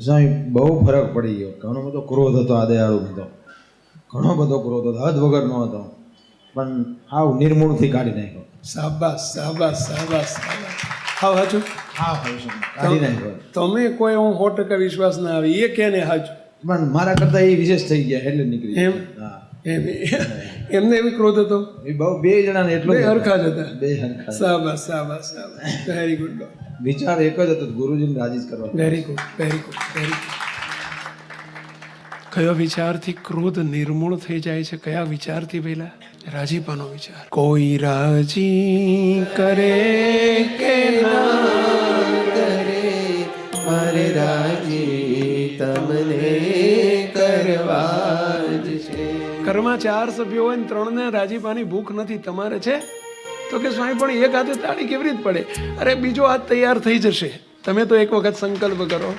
સ્વામી બહુ ફરક પડી ગયો. ઘણો બધો ક્રોધ હતો આ દયાળુમાં તો, ઘણો બધો ક્રોધ હતો, હદ વગરનો હતો, પણ હાવ નિર્મૂળથી કાઢી નાખ્યો. શાબાશ શાબાશ શાબાશ શાબાશ. હાવ હાચું. હા કાઢી નાખ્યો. તમે કોઈ હું 100% વિશ્વાસ ના આવે એ કે ને હાચું, પણ મારા કરતા એ વિશેષ થઈ ગયા એટલે નીકળી એમ? હા એમને એવી ક્રોધ હતો? એ બહુ બે જણાને એટલો બે હરખા જ હતા. બે હરખા. શાબાશ શાબાશ શાબાશ. Very good. વિચાર એક જ હતો, ગુરુજીને રાજી જ કરવા. Very good very good very good. કયો વિચારથી ક્રોધ નિર્મૂળ થઈ જાય છે? કયા વિચારથી પહેલા? રાજીપાનો વિચાર. કોઈ રાજી કરે કે ના કરે, મારે રાજી તમને કરવા જ છે. ઘરમાં 4 સભ્યો હોય ને 3ને રાજીપાની ભૂખ નથી, તમારે છે? તો કે સ્વામી પણ એક હાથે તાળી કેવી રીતે પડે? અરે બીજો હાથ તૈયાર થઈ જશે, તમે તો એક વખત સંકલ્પ કરો.